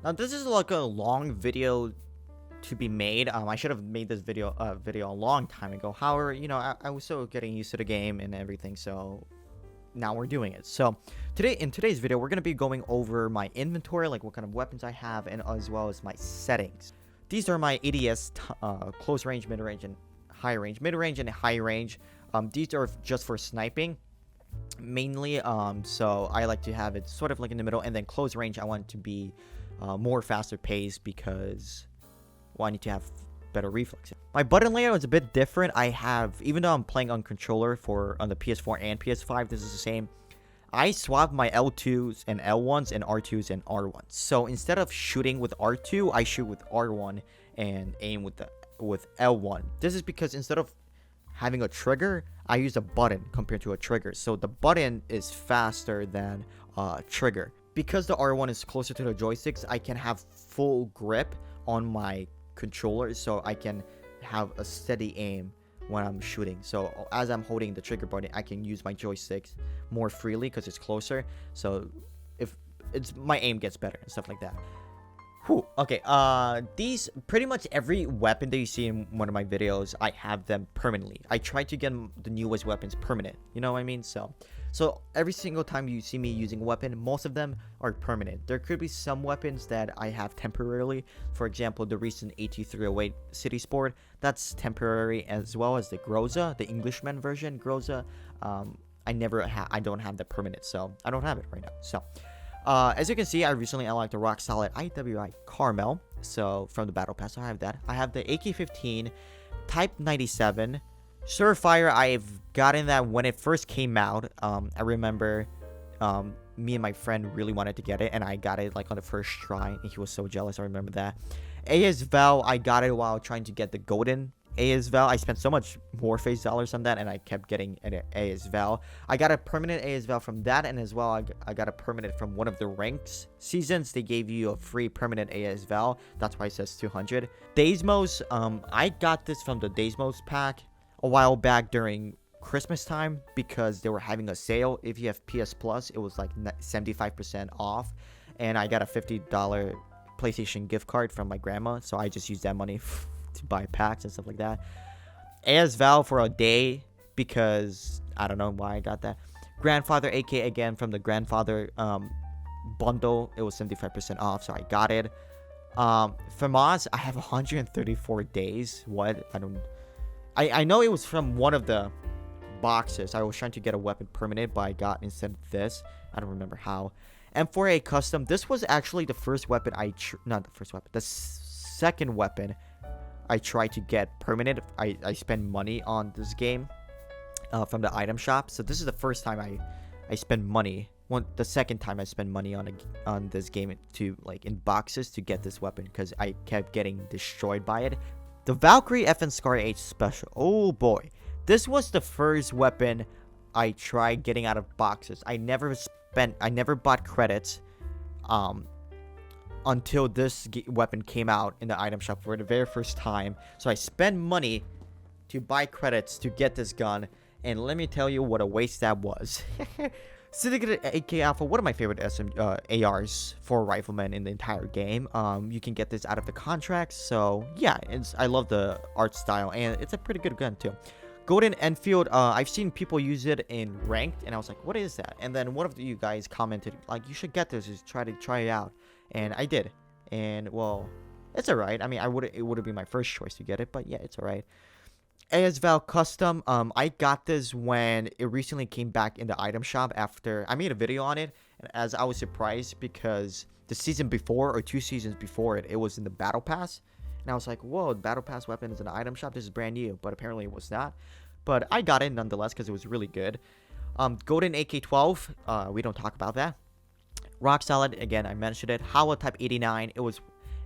Now this is like a long video to be made. I should have made this video a long time ago. However, I was still getting used to the game and everything, so now we're doing it. So in today's video, we're gonna be going over my inventory, like what kind of weapons I have, and as well as my settings. These are my ADS close range, mid range, and high range. Mid range and high range. These are just for sniping mainly. So I like to have it sort of like in the middle, and then close range I want it to be more faster paced because I need to have better reflexes. My button layout is a bit different. I have, even though I'm playing on controller on the PS4 and PS5, this is the same. I swapped my L2s and L1s and R2s and R1s. So instead of shooting with R2, I shoot with R1 and aim with L1. This is because instead of having a trigger, I use a button compared to a trigger. So the button is faster than trigger. Because the R1 is closer to the joysticks, I can have full grip on my controller, so I can have a steady aim when I'm shooting. So as I'm holding the trigger button, I can use my joysticks more freely because it's closer. So if my aim gets better and stuff like that. Whew. Okay, these, pretty much every weapon that you see in one of my videos, I have them permanently. I try to get the newest weapons permanent, you know what I mean? So every single time you see me using a weapon, most of them are permanent. There could be some weapons that I have temporarily. For example, the recent AT-308 City Sport, that's temporary, as well as the Groza, the Englishman version Groza. I don't have the permanent, so I don't have it right now. So as you can see, I recently unlocked the rock solid IWI Carmel. So from the battle pass, so I have that. I have the AK-15 Type 97 Surefire. I've gotten that when it first came out. I remember me and my friend really wanted to get it, and I got it like on the first try, and he was so jealous. I remember that. AS Val, I got it while trying to get the golden AS Val. I spent so much Warface dollars on that, and I kept getting an AS Val. I got a permanent AS Val from that, and as well I got a permanent from one of the ranks seasons. They gave you a free permanent AS Val. That's why it says 200. Deimos, I got this from the Deimos pack a while back during Christmas time because they were having a sale. If you have PS Plus, it was like 75% off, and I got a $50 PlayStation gift card from my grandma, so I just used that money to buy packs and stuff like that. AS Val for a day because I don't know why I got that. Grandfather AK again from the Grandfather bundle. It was 75% off, so I got it. FAMAS, I have 134 days. What? I know it was from one of the boxes. I was trying to get a weapon permanent, but I got instead of this. I don't remember how. M4A custom. This was actually the first weapon the second weapon I tried to get permanent. I spend money on this game from the item shop. So this is the first time I spend money. The second time I spend money on this game to like in boxes to get this weapon because I kept getting destroyed by it. The Valkyrie FN Scar H Special. Oh boy, this was the first weapon I tried getting out of boxes. I never bought credits until this weapon came out in the item shop for the very first time. So I spent money to buy credits to get this gun, and let me tell you what a waste that was. Syndicate AK Alpha, one of my favorite ARs for riflemen in the entire game. You can get this out of the contracts, so yeah, I love the art style, and it's a pretty good gun too. Golden Enfield, I've seen people use it in ranked, and I was like, what is that? And then one of you guys commented, like, you should get this, just try it out. And I did, and well, it's alright. I mean, it would have been my first choice to get it, but yeah, it's alright. AS Val Custom, I got this when it recently came back in the item shop after I made a video on it, and as I was surprised because the season before, or 2 seasons before it was in the battle pass, and I was like, whoa, the battle pass weapon is in the item shop, this is brand new, but apparently it was not. But I got it nonetheless because it was really good. Golden AK-12, we don't talk about that. Rock Solid, again, I mentioned it. Howa Type 89,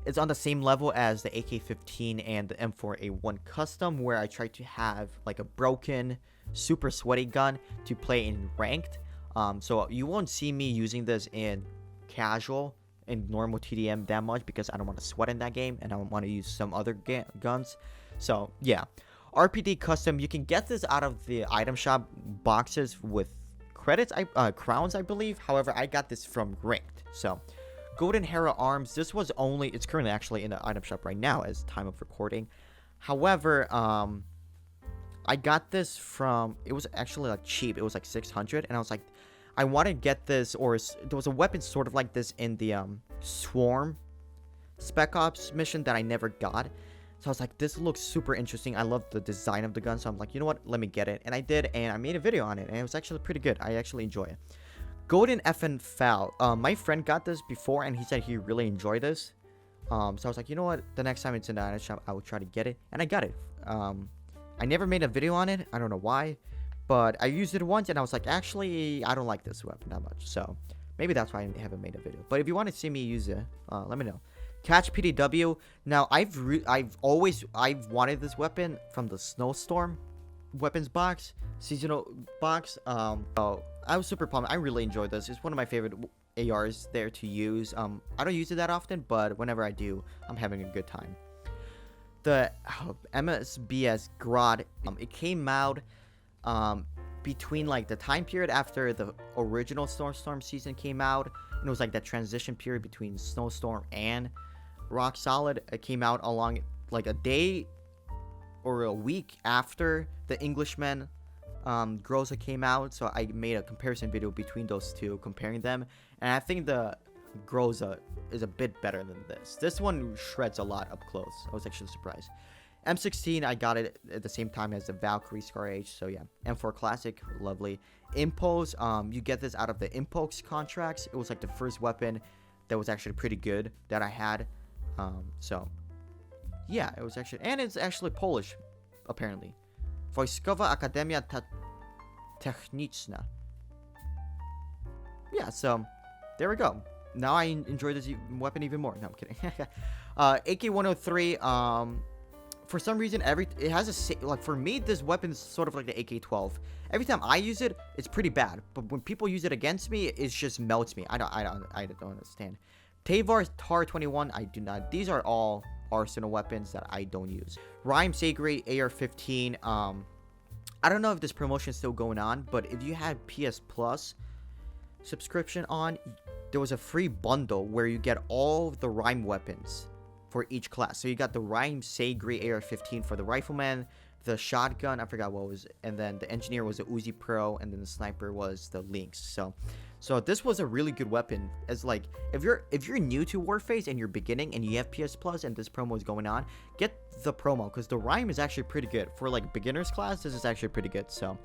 it's on the same level as the AK-15 and the M4A1 Custom, where I tried to have like a broken, super sweaty gun to play in ranked. So you won't see me using this in casual and normal TDM that much because I don't want to sweat in that game and I want to use some other guns. So yeah, RPD Custom, you can get this out of the item shop boxes with credits, crowns, I believe. However, I got this from ranked. So Golden Hera arms. This was only, it's currently actually in the item shop right now as time of recording. However, I got this from, it was actually like cheap. It was like 600, and I was like, I want to get this, or there was a weapon sort of like this in the Swarm Spec Ops mission that I never got. So I was like, this looks super interesting. I love the design of the gun, so I'm like, you know what, let me get it. And I did, and I made a video on it, and it was actually pretty good. I actually enjoy it. Golden FN Foul. My friend got this before, and he said he really enjoyed this. So I was like, you know what, the next time it's in the item shop, I will try to get it, and I got it. I never made a video on it. I don't know why, but I used it once, and I was like, actually, I don't like this weapon that much. So maybe that's why I haven't made a video. But if you want to see me use it, let me know. Catch PDW. Now, I've wanted this weapon from the Snowstorm weapons box, seasonal box. So I was super pumped. I really enjoyed this. It's one of my favorite ARs there to use. I don't use it that often, but whenever I do, I'm having a good time. The MSBS Grod, it came out between like the time period after the original Snowstorm season came out, and it was like that transition period between Snowstorm and Rock Solid. It came out along like a day or a week after the Englishman Groza came out, so I made a comparison video between those two, comparing them, and I think the Groza is a bit better than this. This one shreds a lot up close. I was actually surprised. M16, I got it at the same time as the Valkyrie Scar H, so yeah. M4 Classic, lovely. Impulse, you get this out of the Impulse contracts. It was like the first weapon that was actually pretty good that I had. So yeah, it was actually, and it's actually Polish, apparently. Wojskowa Akademia Techniczna. Yeah, so there we go. Now I enjoy this weapon even more. No, I'm kidding. AK-103, for some reason, it has a, like, for me, this weapon is sort of like the AK-12. Every time I use it, it's pretty bad. But when people use it against me, it just melts me. I don't understand. Tavar TAR-21, I do not. These are all arsenal weapons that I don't use. Rhyme Sagri AR-15. I don't know if this promotion is still going on, but if you had PS Plus subscription on, there was a free bundle where you get all the Rhyme weapons for each class. So you got the Rhyme Sagri AR-15 for the rifleman, the shotgun, I forgot what was, and then the engineer was the Uzi Pro, and then the sniper was the Lynx. So this was a really good weapon. As like, if you're new to Warface and you're beginning and you have PS Plus and this promo is going on, get the promo, because the Rhyme is actually pretty good for like beginners class. This is actually pretty good. So,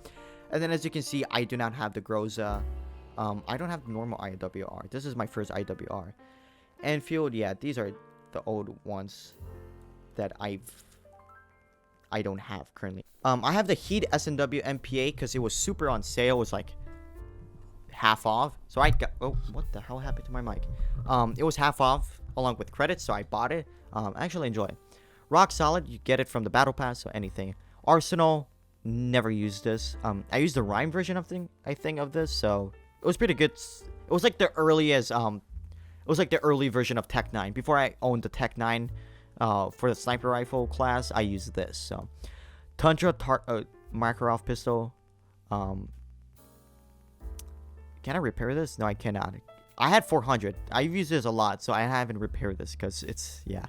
and then as you can see, I do not have the Groza. I don't have the normal IWR. This is my first IWR. Enfield, yeah, these are the old ones that I don't have currently. I have the Heat S&W MPA because it was super on sale. It was like half off. So I got, oh, what the hell happened to my mic? It was half off along with credits, so I bought it. I actually enjoy it. Rock Solid, you get it from the Battle Pass, so anything. Arsenal, never used this. I used the Rhyme version of I think of this, so it was pretty good. It was like the earliest, it was like the early version of Tech 9. Before I owned the Tech 9 for the sniper rifle class, I used this. So Tundra Makarov pistol. Can I repair this? No, I cannot. I had 400. I've used this a lot, so I haven't repaired this because it's, yeah.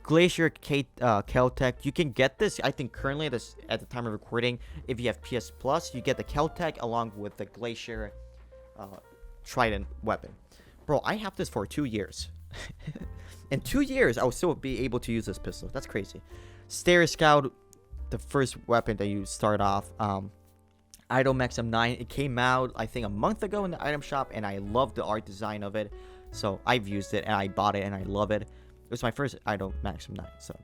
Glacier Keltec. You can get this, I think, currently at the time of recording. If you have PS Plus, you get the Keltec along with the Glacier Trident weapon. Bro, I have this for 2 years. In 2 years, I will still be able to use this pistol. That's crazy. Stair Scout, the first weapon that you start off. Idol Maxim 9. It came out, I think, a month ago in the item shop, and I love the art design of it. So I've used it, and I bought it, and I love it. It was my first Idol Maxim 9. So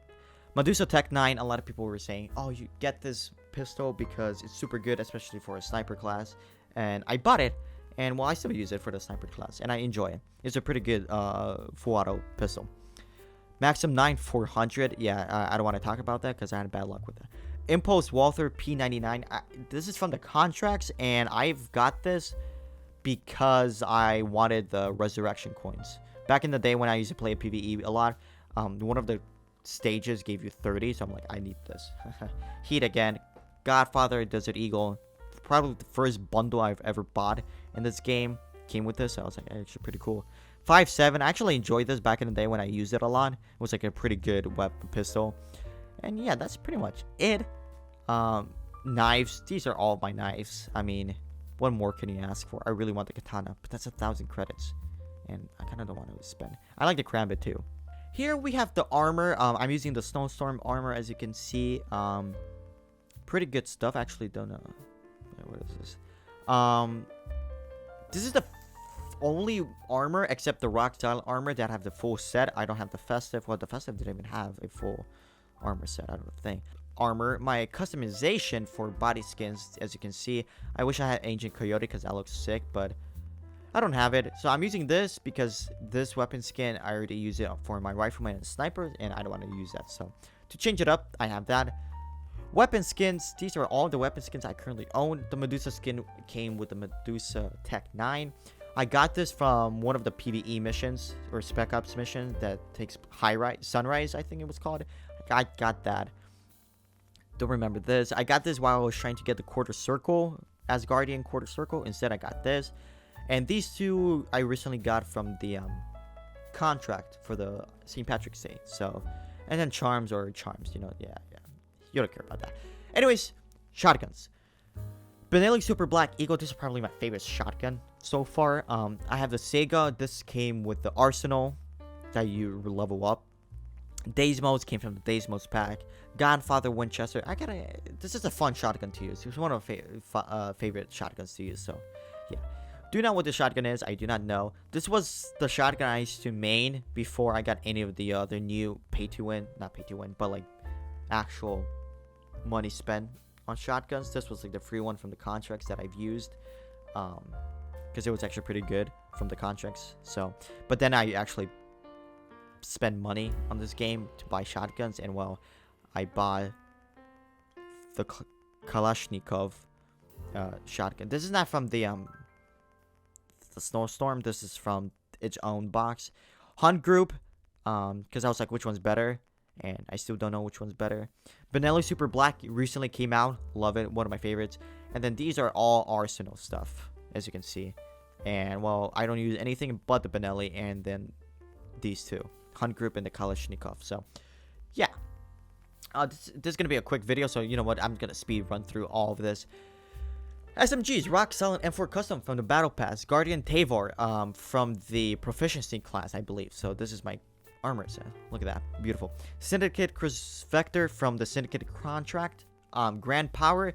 Medusa Tech 9. A lot of people were saying, oh, you get this pistol because it's super good, especially for a sniper class. And I bought it. And, well, I still use it for the sniper class, and I enjoy it. It's a pretty good full auto pistol. Maxim 9 400. Yeah, I don't want to talk about that because I had bad luck with it. Impulse Walther P99. This is from the contracts, and I've got this because I wanted the resurrection coins. Back in the day when I used to play PvE a lot, one of the stages gave you 30, so I'm like, I need this. Heat again. Godfather, Desert Eagle. Probably the first bundle I've ever bought in this game came with this. So I was like, hey, it's pretty cool. 5.7. I actually enjoyed this back in the day when I used it a lot. It was like a pretty good weapon pistol. And yeah, that's pretty much it. Knives. These are all my knives. I mean, what more can you ask for? I really want the katana, but that's 1,000 credits. And I kind of don't want to spend. I like the karambit too. Here we have the armor. I'm using the snowstorm armor, as you can see. Pretty good stuff. Actually, don't know. What is this? This is the only armor except the rock style armor that have the full set. I don't have the festive. Well, the festive didn't even have a full armor set. I don't think. Armor. My customization for body skins, as you can see. I wish I had Ancient Coyote because that looks sick, but I don't have it. So I'm using this because this weapon skin, I already use it for my rifleman and sniper, and I don't want to use that. So to change it up, I have that. Weapon skins. These are all the weapon skins I currently own. The Medusa skin came with the Medusa Tech 9. I got this from one of the PvE missions or Spec Ops mission that takes Sunrise, I think it was called. I got that. Don't remember this. I got this while I was trying to get the Quarter Circle, Asgardian Quarter Circle. Instead, I got this. And these two I recently got from the contract for the St. Patrick's Day. So, and then charms, you know, yeah. You don't care about that. Anyways, shotguns. Benelli Super Black Eagle. This is probably my favorite shotgun so far. I have the Sega. This came with the Arsenal that you level up. Daysmos came from the Daysmos pack. Godfather Winchester. This is a fun shotgun to use. It's one of my favorite shotguns to use. So, yeah. Do you know what the shotgun is? I do not know. This was the shotgun I used to main before I got any of the other new not pay to win, but like actual money spent on shotguns. This was like the free one from the contracts that I've used, because it was actually pretty good from the contracts. So, but then I actually spend money on this game to buy shotguns, and well, I bought the Kalashnikov shotgun. This is not from the Snowstorm. This is from its own box. Hunt Group, because I was like, which one's better? And I still don't know which one's better. Benelli Super Black recently came out. Love it. One of my favorites. And then these are all Arsenal stuff, as you can see. And, well, I don't use anything but the Benelli and then these two. Hunt Group and the Kalashnikov. So, yeah. This is going to be a quick video. So, you know what? I'm going to speed run through all of this. SMGs, Rock Solid M4 Custom from the Battle Pass. Guardian Tavor from the Proficiency class, I believe. So, this is my armor set. Look at that. Beautiful. Syndicate Cruise Vector from the Syndicate contract. Grand Power.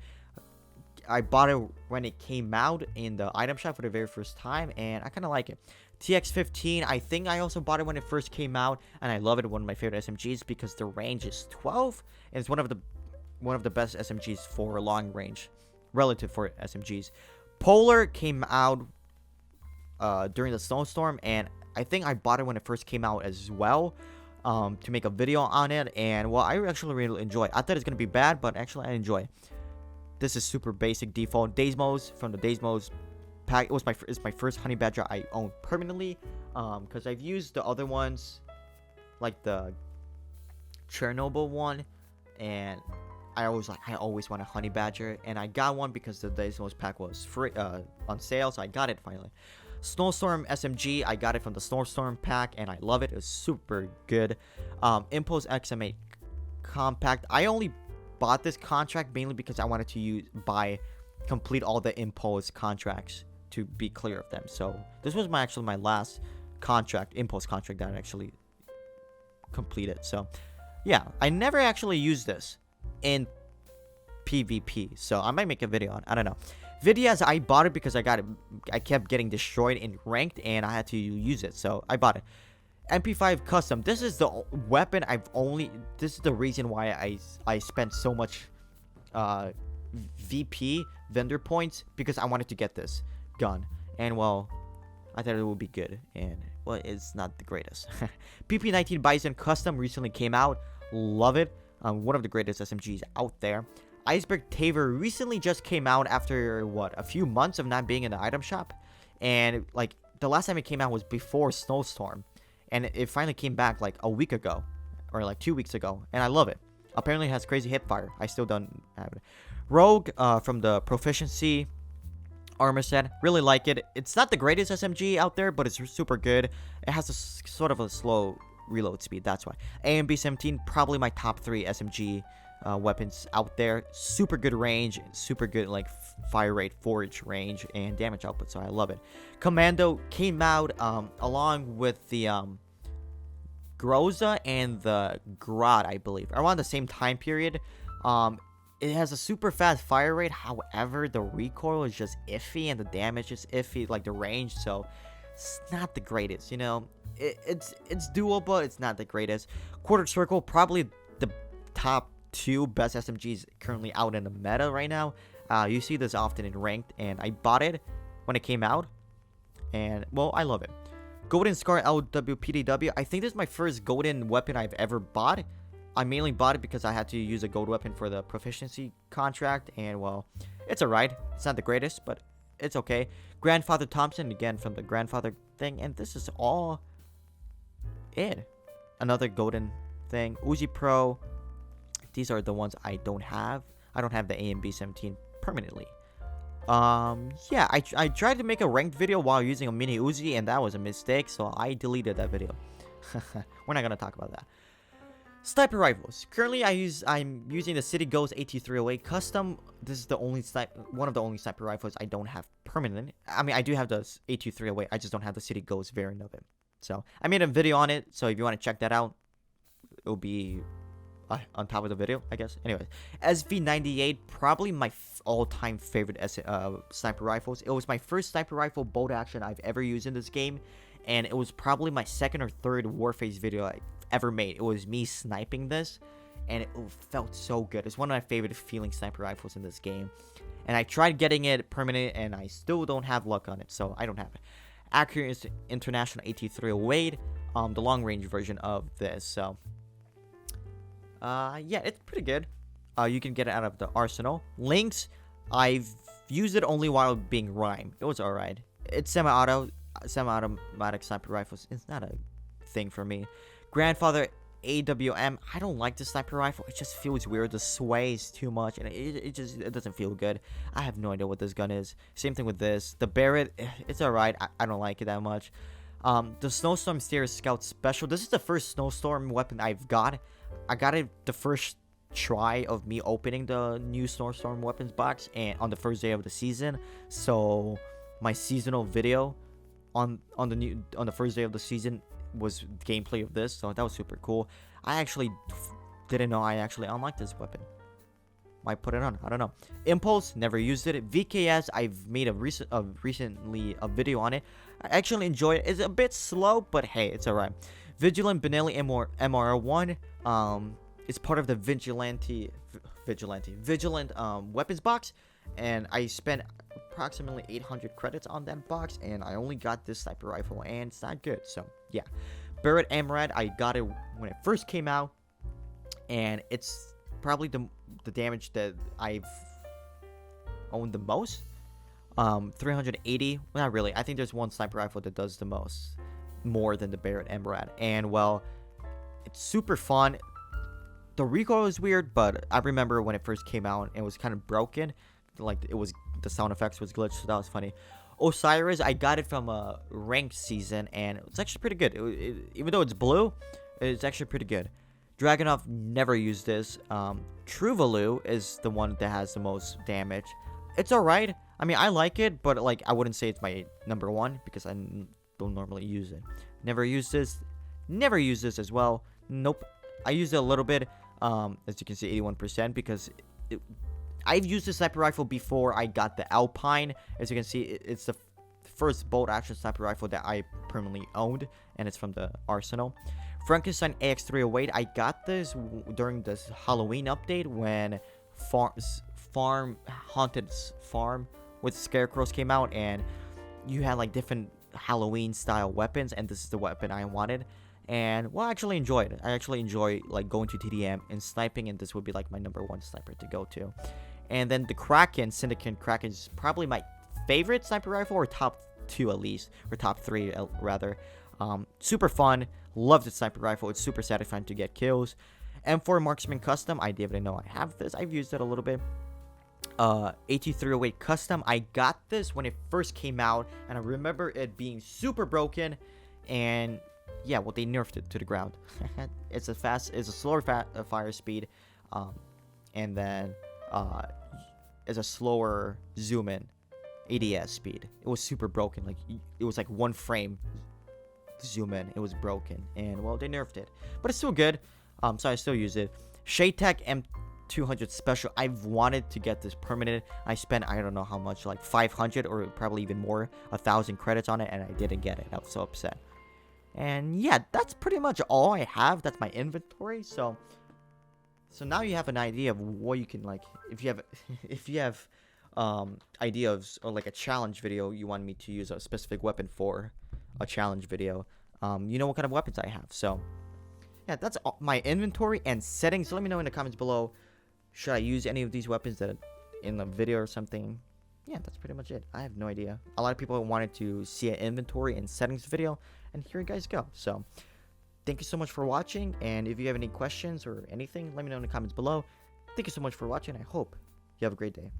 I bought it when it came out in the item shop for the very first time, and I kind of like it. TX-15. I think I also bought it when it first came out, and I love it. One of my favorite SMGs because the range is 12, and it's one of the best SMGs for long range, relative for SMGs. Polar came out during the snowstorm, and I think I bought it when it first came out as well, to make a video on it, and well, I actually really enjoy it. I thought it's gonna be bad, but actually I enjoy it. This is super basic default. Daysmos from the Daysmos pack. It's my first honey badger I own permanently, because I've used the other ones, like the Chernobyl one, and I always want a honey badger, and I got one because the Daysmos pack was free on sale, so I got it finally. Snowstorm SMG, I got it from the Snowstorm pack, and I love it. It's super good. Impulse XM8 Compact. I only bought this contract mainly because I wanted to complete all the Impulse contracts to be clear of them. So this was actually my last Impulse contract that I actually completed. So yeah, I never actually used this in PvP, so I might make a video on it. I don't know. Vidias, I bought it because I kept getting destroyed in ranked, and I had to use it, so I bought it. MP5 Custom. This is the weapon this is the reason why I spent so much VP vendor points, because I wanted to get this gun, and well, I thought it would be good, and well, it's not the greatest. PP19 Bison Custom recently came out. Love it. One of the greatest SMGs out there. Iceberg Taver recently just came out after a few months of not being in the item shop, and like the last time it came out was before Snowstorm, and it finally came back like a week ago or like 2 weeks ago, and I love it. Apparently it has crazy hip fire. I still don't have it. Rogue from the Proficiency armor set. Really like it. It's not the greatest SMG out there, but it's super good. It has a sort of a slow reload speed, that's why. AMB-17, probably my top 3 SMG weapons out there. Super good range, super good like fire rate, forage range, and damage output, so I love it. Commando came out along with the Groza and the Grad, I believe, around the same time period. It has a super fast fire rate, however, the recoil is just iffy, and the damage is iffy, like the range, so it's not the greatest, you know. It's doable, it's not the greatest. Quarter Circle, probably the top 2 best SMGs currently out in the meta right now. You see this often in ranked, and I bought it when it came out, and, well, I love it. Golden Scar LWPDW, I think this is my first golden weapon I've ever bought. I mainly bought it because I had to use a gold weapon for the proficiency contract, and, well, it's alright. It's not the greatest, but it's okay. Grandfather Thompson, again, from the grandfather thing, and this is all it. Another golden thing. Uzi Pro, these are the ones I don't have. I don't have the AMB-17 permanently. Yeah, I tried to make a ranked video while using a mini Uzi, and that was a mistake, so I deleted that video. We're not gonna talk about that. Sniper rifles. Currently, I'm using the City Ghost AT308 custom. This is the only one of the only sniper rifles I don't have permanent. I mean, I do have the AT308. I just don't have the City Ghost variant of it. So I made a video on it. So if you want to check that out, it'll be on top of the video, I guess. Anyways, SV98, probably my all-time favorite sniper rifles. It was my first sniper rifle bolt action I've ever used in this game, and it was probably my second or third Warface video I ever made. It was me sniping this, and it felt so good. It's one of my favorite feeling sniper rifles in this game, and I tried getting it permanent, and I still don't have luck on it, so I don't have it. Accurate International AT308, the long range version of this. So yeah, it's pretty good. You can get it out of the arsenal. Lynx, I've used it only while being rhyme. It was alright. It's semi-automatic sniper rifles. It's not a thing for me. Grandfather AWM, I don't like the sniper rifle. It just feels weird. The sways too much, and it doesn't feel good. I have no idea what this gun is. Same thing with this. The Barrett, it's alright. I don't like it that much. The Snowstorm Stairs Scout Special. This is the first Snowstorm weapon I've got. I got it the first try of me opening the new Snowstorm weapons box, and on the first day of the season. So my seasonal video on the first day of the season was gameplay of this, so that was super cool. I actually didn't know I actually unlocked this weapon. Might put it on, I don't know. Impulse, never used it. VKS, I've made recently a video on it. I actually enjoy it. It's a bit slow, but hey, it's alright. Vigilant Benelli MR1, it's part of the Vigilant weapons box, and I spent approximately 800 credits on that box, and I only got this sniper rifle, and it's not good. So yeah, Barrett Amrad, I got it when it first came out, and it's probably the damage that I've owned the most. 380. Well, not really. I think there's one sniper rifle that does the most, more than the Barrett Amrad, and well, it's super fun. The recoil is weird, but I remember when it first came out, it was kind of broken. Like, the sound effects was glitched, so that was funny. Osiris, I got it from a ranked season, and it's actually pretty good. Even though it's blue, it's actually pretty good. Draganov, never used this. Truvalu is the one that has the most damage. It's alright. I mean, I like it, but like, I wouldn't say it's my number one, because I don't normally use it. Never used this. Never used this as well. Nope. I used it a little bit, as you can see, 81%, because I've used the sniper rifle before I got the Alpine. As you can see, it's the first bolt action sniper rifle that I permanently owned, and it's from the arsenal. Frankenstein AX308, I got this during this Halloween update when Haunted Farm with Scarecrows came out, and you had like different Halloween style weapons, and this is the weapon I wanted. And well, I actually enjoyed it. I actually enjoy like going to TDM and sniping, and this would be like my number one sniper to go to. And then the Kraken, Syndicate Kraken, is probably my favorite sniper rifle, or top 2 at least, or top 3 rather. Super fun. Love the sniper rifle. It's super satisfying to get kills. M4 Marksman Custom, I didn't know I have this. I've used it a little bit. AT308 Custom. I got this when it first came out, and I remember it being super broken, and yeah, well, they nerfed it to the ground. It's a slower fire speed, and then it's a slower zoom in ADS speed. It was super broken. Like, it was like one frame zoom in. It was broken, and well, they nerfed it, but it's still good. So I still use it. ShadeTech M200 Special. I've wanted to get this permanent. I spent, I don't know how much, like 500 or probably even more, 1,000 credits on it, and I didn't get it. I was so upset. And yeah, that's pretty much all I have. That's my inventory. So now you have an idea of what you can, like, if you have ideas or like a challenge video you want me to use a specific weapon for a challenge video, you know what kind of weapons I have. So yeah, that's all my inventory and settings. So let me know in the comments below, should I use any of these weapons that in the video or something. Yeah, that's pretty much it. I have no idea. A lot of people wanted to see an inventory and settings video, and here you guys go. So thank you so much for watching, and if you have any questions or anything, let me know in the comments below. Thank you so much for watching. I hope you have a great day.